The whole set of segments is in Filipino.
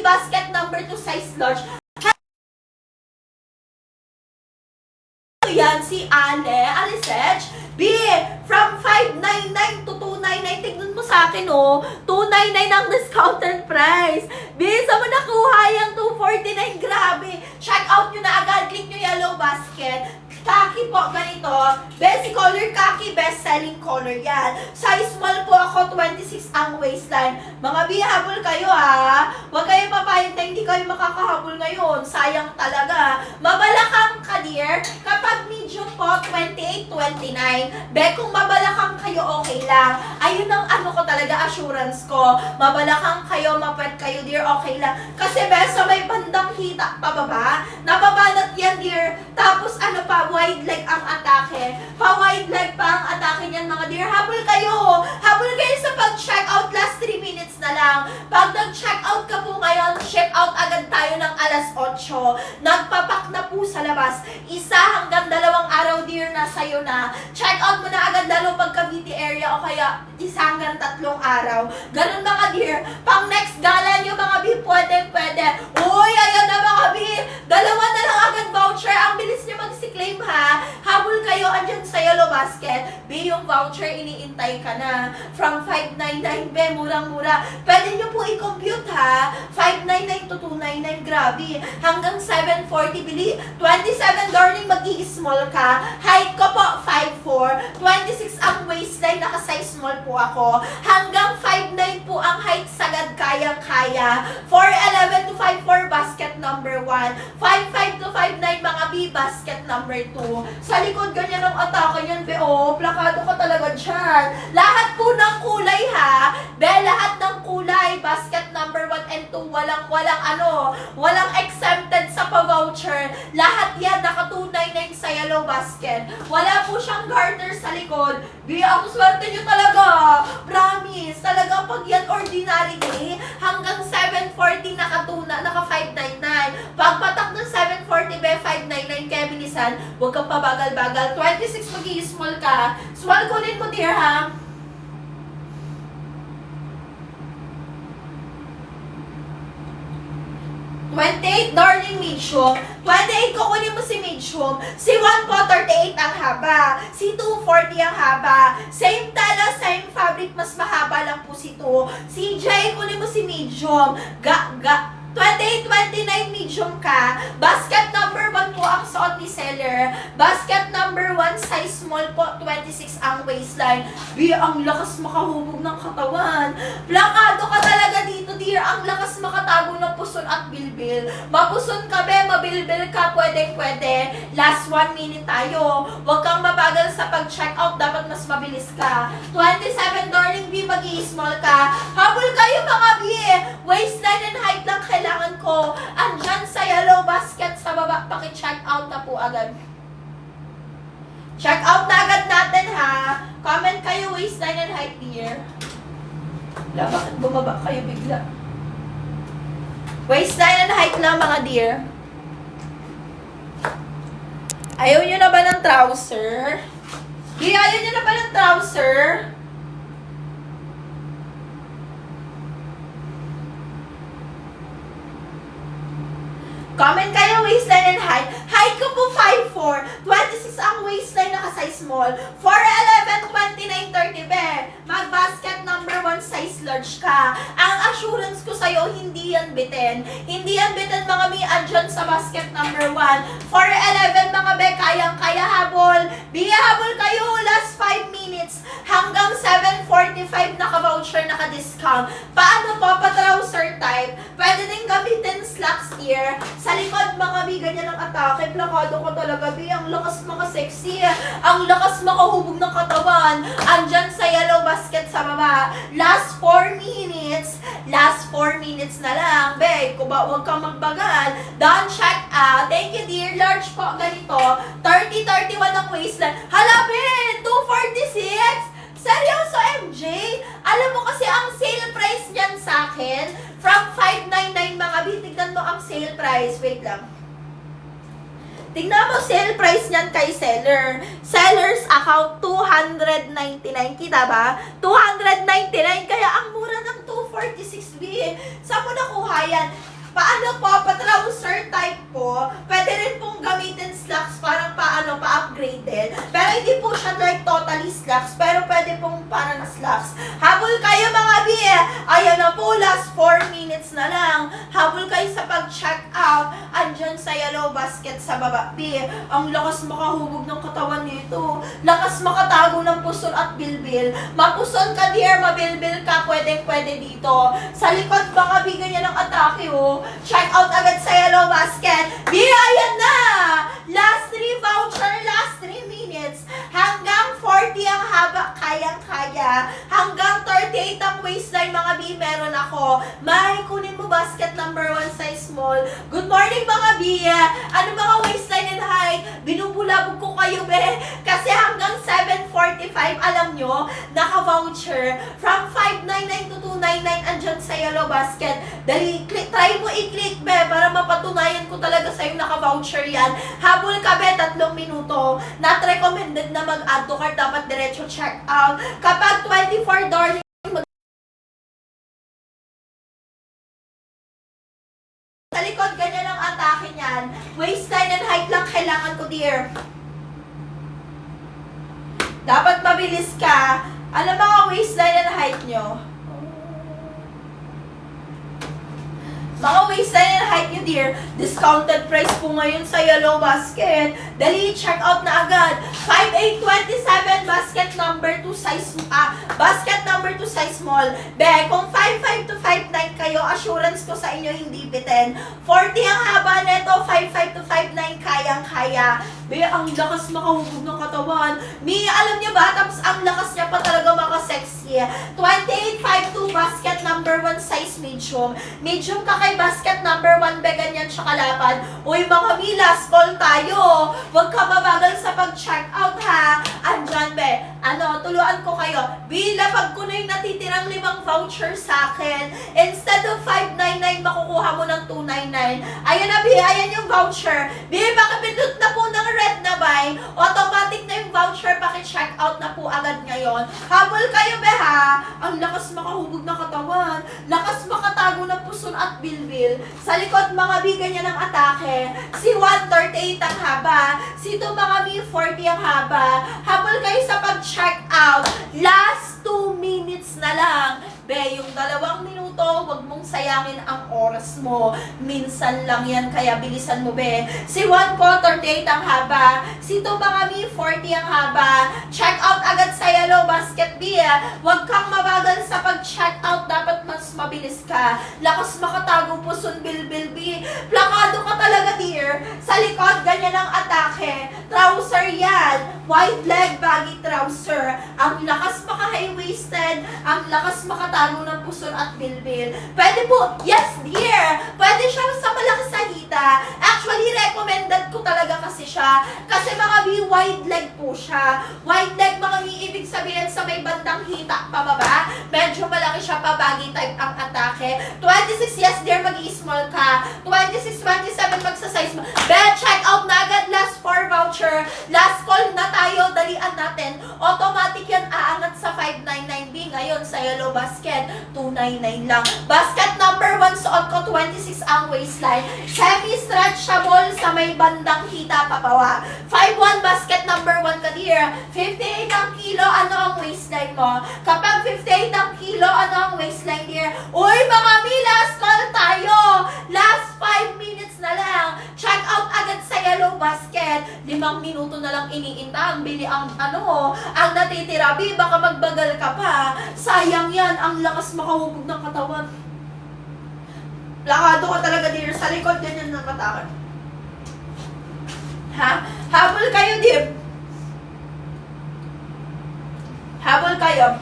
basket number 2 size large. Yan si Alisech. B, from 599 to 299. Tignan mo sa akin, oh. 299 ang discounted price. B, saan mo nakuha yung 249? Grabe. Check out nyo na agad. Click nyo yellow basket. Khaki po, ganito. Best color khaki, best selling color yan. Size small po ako, 26 ang waistline. Mga B, habol kayo ha. Huwag kayo papayag na hindi kayo makakahabol ngayon. Sayang talaga. Mabalakang ka, dear. Kapag medium po, 28, 29. Be, kung mabalakang kayo, okay lang. Ayun ang ano ko talaga, assurance ko. Mabalakang kayo, mapwet kayo, dear, okay lang. Kasi be, sa may bandang hita, pababa. Nababanat yan, dear. Tapos ano pa, wide leg ang atake. Pa-wide leg pa ang atake niyan, mga dear. Habol kayo. Habol kayo sa pag-check out. Last 3 minutes na lang. Pag nag-check out ka po ngayon, check out agad tayo ng alas 8. Nagpapak na po sa labas. 1 hanggang 2 araw, dear, na sa'yo na. Check out mo na agad lalo pag Cavite area o kaya 1 hanggang 3 araw. Ganun, mga dear. Pang next gala nyo, mga B, pwede. Uy, ayan na, mga B. 2 na lang agad voucher. Ang bilis nyo mag-claim, ha. Habol kayo, andyan sa yellow basket. B, yung voucher, iniintay ka na. From 599, be, murang-mura. Pwede nyo po i-compute, ha. 599 to 299, grabe. Hanggang 740, bili. 27, darling, mag-i-small ka. Height ko po, 5'4". 26 ang waistline, naka-size small po ako. Hanggang 5'9 po ang height, sagad kayang-kaya. 4'11 to 5'4", basket number 1. 5'5 to 5'9", mga B, basket number 2. Sa likod, ganyan ang atake niyan, be, oh. Plakado ka talaga dyan. Lahat po ng kulay, ha. Be, lahat ng kulay. Basket number 1 and 2. Walang exempted sa pa-voucher. Lahat yan, naka 299 sa yellow basket. Wala po siyang garter sa likod. Be, ang swerte nyo talaga. Promise. Talaga pag yan ordinary day, hanggang 740 naka 599. Pagpatak ng 740, be, 599. Kaya bilisan, huwag kang pabagal-bagal. 26 mag-i-small ka. Small kunin mo, dear, ha? Darling, medium. 28 kukunin mo si medium. Si 1 po, 38 ang haba. Si 2, 40 ang haba. Same tela, same fabric, mas mahaba lang po si 2. Si J, kunin mo si medium. 28, 29, medium ka. Basket number 1 po ang suot ni seller. Basket number 1, size small po, 26 ang waistline. B, ang lakas makahubog ng katawan. Plakado ka talaga dito, dear. Ang lakas makatago ng puson at bilbil. Mapuson ka, be, mabilbil ka, pwede. Last 1 minute tayo. Huwag kang mabagal sa pag-check out, dapat mas mabilis ka. 27, darling B, mag-i-small ka. Habol kayo, mga B. Waistline and height lang kailangan ko. Andyan sa yellow basket sa baba, paki-check out na po agad. Check out na agad natin, ha. Comment kayo, waistline and height, dear. Wala, bakit bumaba kayo bigla? Waistline and height lang, mga dear. Ayaw nyo na ba ng trouser? Ayaw nyo na ba ng trouser? Comment kayo, waistline and height. Height ko po 5'4". 26 ang waistline, naka-size small. 4'11", 29, 30, be. Mag-basket number 1, size large ka. Ang assurance ko sa'yo, hindi yan bitin. Hindi yan bitin, mga mi, andyan sa basket number 1. 4'11", mga be, kayang-kaya habol. Habol kayo, last 5 minutes. Hanggang 7:45, naka-voucher, naka-discount. Paano po, pa-trouser type? Pwede din gamitin slacks here. Sa likod, mga B, ganyan ang atake. Plakado ko talaga, B. Ang lakas sexy. Ang lakas makahubog ng katawan. Andyan sa yellow basket sa baba. Last 4 minutes. Last 4 minutes na lang. Be, huwag kang magbagal. Done, check out. Thank you, dear. Large po, ganito. 30-31 ang waistline. Halapin! 246! Seryoso, MJ? Alam mo kasi ang sale price niyan sa akin, from 599, mga B, tignan mo ang sale price. Wait lang. Tignan mo sale price niyan kay seller. Seller's account, 299. Kita ba? 299. Kaya ang mura ng 246, B. Saan mo nakuha yan? totally slacks, pero pwede pong parang slacks. Habol kayo mga B. Ayan na po, last 4 minutes na lang. Habol kayo sa pag-check out. Andyan sa yellow basket sa baba B. Ang lakas makahubog ng katawan nito. Lakas makatago ng puson at bilbil. Mapuson ka dear, mabilbil ka, pwedeng-pwede dito. Sa likod baka B ganyan ang atake oh. Check out agad sa yellow basket. B, ayan na! Last 3 voucher, last 3 minutes. Hanggang 40 ang haba, kayang-kaya. Hanggang 38 ang waistline, mga B, meron ako. May, kunin mo basket number 1 size small. Good morning, mga B. Ano mga waistline and height? Binubulabog ko kayo, be. Kasi hanggang 7:45, alam nyo, naka-voucher. From 599 to 299, andyan sa yellow basket. Dali, try mo i-click, be, para mapatunayan ko talaga sa'yo naka-voucher yan. Habol ka, be, 3 minuto. Not recommended na mag-add to cart, dapat diretso check out. Kapag 24 darling, sa likod, ganyan ang atake niyan. Waistline and height lang kailangan ko, dear. Dapat mabilis ka. Ano mga waistline and height nyo? Mga waistline and height nyo, dear. Discounted price po ngayon sa yellow basket. Dali, check out na agad. 5827 basket number 2 size basket number 2 size small. Be, kung 55 to 59 kayo, assurance ko sa inyo hindi bitin. 40 ang haba neto, 55 to 59 kayang-kaya. Be, ang lakas makahubog ng katawan. Mi, alam niyo ba, tapos ang lakas niya pa talaga makasexy. 2852 basket number 1 size medium. Medium ka kay basket number 1, be, ganyan siya kalapad. Uy, mga mi, last call tayo. Huwag ka mabagal sa pag-check out, ha. Andyan, be. Ano, tuluan ko kayo. Bilapag ko na yung natitirang 5 voucher sa akin. Instead of 599, makukuha mo ng 299. Ayan na, Bi. Ayan yung voucher. Bi, pakipindot na po ng red na buy. Automatic na yung voucher. Paki-check out na po agad ngayon. Habol kayo, Be, ha. Ang lakas makahubog na katawan. Lakas makatago ng puson at bilbil. Sa likod, mga Bi, ganyan ang atake. Si 138 ang haba. Si 2, mga Bi, 40 ang haba. Habol kayo sa pag-check out. Last 2 minutes na lang. Be, yung 2 minuto, wag mong sayangin ang oras mo. Minsan lang yan, kaya bilisan mo, be. Si 1 po, 38 ang haba. Si 2, mga Mi, 40 ang haba. Check out agad sa yellow basket, be. Wag kang mabagal sa pag-check out. Dapat mas mabilis ka. Lakas makatago puson, bilbil, be. Plakado ka talaga, dear. Sa likod, ganyan ang atake. Trouser yan. Wide leg, baggy trouser. Ang lakas maka-high-waisted. Ang lakas makatago ng puson at bilbil. Pwede po, yes dear, pwede siya sa malakas sa hita. Actually, recommended ko talaga kasi siya. Kasi mga B, wide leg po siya. Wide leg, mga B, ibig sabihin sa may bandang hita pababa. Medyo malaki siya pa, baggy type ang atake. 26, yes dear, mag-i-small ka. 26, 27, magsa-size mo. Be, check out na agad, last 4 voucher. Last call na tayo, dalian natin. Automatic yan, aangat sa 599B. Ngayon, sa yellow basket, 299 lang. Basket number 1, suot ko 26 ang waistline. Semi-stretchable sa may bandang hita papawa. 51 basket number 1 ka dear. 58 ang kilo, ano ang waistline mo? Kapag 58 ang kilo, ano ang waistline dear? Uy, mga mi, last call tayo. Last 5 minutes na lang. Check out agad sa yellow basket. 5 minuto na lang iniintang. Bili ang ang natitira. Bi, baka magbagal ka pa. Sayang yan. Ang lakas makahubog ng katawan. Plakado ka talaga, dear. Sa likod, ganyan ng katawan. Ha? Habol kayo, dear. Habol kayo.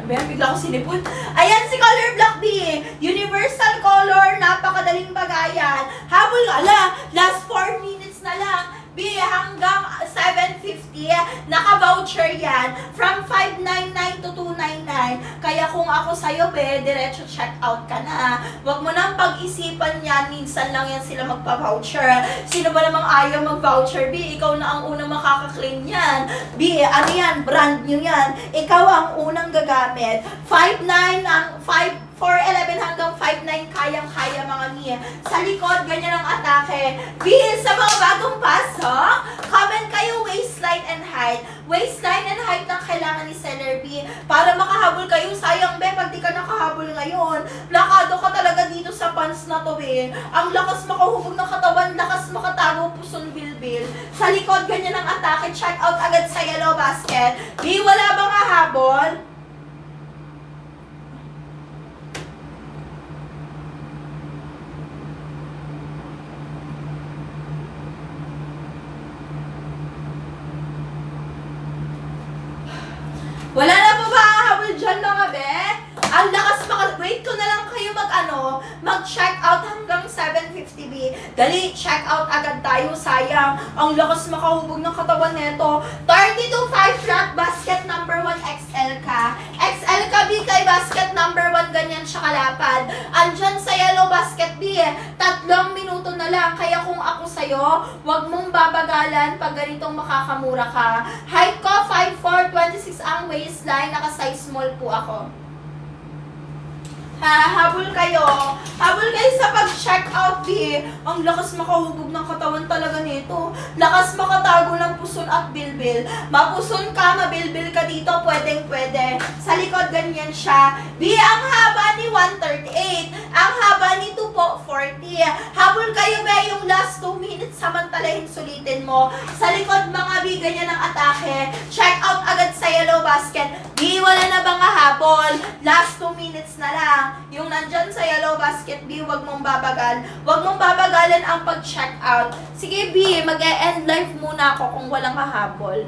Bigla ko sinipon. Ayan si Color Black B. Universal color. Napakadaling bagayan. Habol ka. Last 4 minutes na lang. B, hanggang 750, naka-voucher yan. From 599 to 299. Kaya kung ako sa'yo, be, diretso check out ka na. Huwag mo nang pag-isipan yan. Minsan lang yan sila magpa-voucher. Sino ba namang ayaw mag-voucher, B? Ikaw na ang unang makaka-claim yan. B, ano yan? Brand new yan. Ikaw ang unang gagamit. 5.9 ang 4.11 hanggang 5.9, kayang-kaya mga Mia. Sa likod, ganyan ang atake. B, sa mga bagong pasok, comment kayo waistline and height. waistline and height ng kailangan ni Seller B para makahabol kayo. Sayang, be, pag di ka nakahabol ngayon. Plakado ka talaga dito sa pants na to, be. Ang lakas makahubog ng katawan, lakas makatago, puson bilbil. Sa likod, ganyan ang atake. Check out agad sa yellow basket. B, wala bang hahabol? Wala na po ba hahabol dyan mga be? Ang lakas wait ko na lang kayo mag-check out hanggang 7:50B. Dali, check out agad tayo, sayang. Ang lakas makahubog ng katawan nito. 32.5 flat basket number 1 XL ka. XL ka B kay basket number 1, ganyan siya kalapad. Andyan sa yellow basket B 3 minuto na lang. Kaya kung ako sa'yo, wag mong babagalan pag ganitong makakamura ka. Height ko 5'4", 26 ang waistline, naka-size small po ako. Habol kayo. Habol kayo sa pag-check out, B. Ang lakas makahubog ng katawan talaga nito. Lakas makatago ng puson at bilbil. Mapuson ka, mabilbil ka dito, pwedeng-pwede. Sa likod, ganyan siya. B, ang haba ni 138. Ang haba ni 2 po, 40. Habol kayo, B, yung last 2 minutes, samantalahin sulitin mo. Sa likod, mga B, ganyan ang atake. Check out agad sa yellow basket. B, wala na bang habol? Last 2 minutes na lang. Yung nandyan sa yellow basket, B, wag mong babagal. Wag mong babagalan ang pag-check out. Sige, B, mag-e-end life muna ako kung walang hahabol.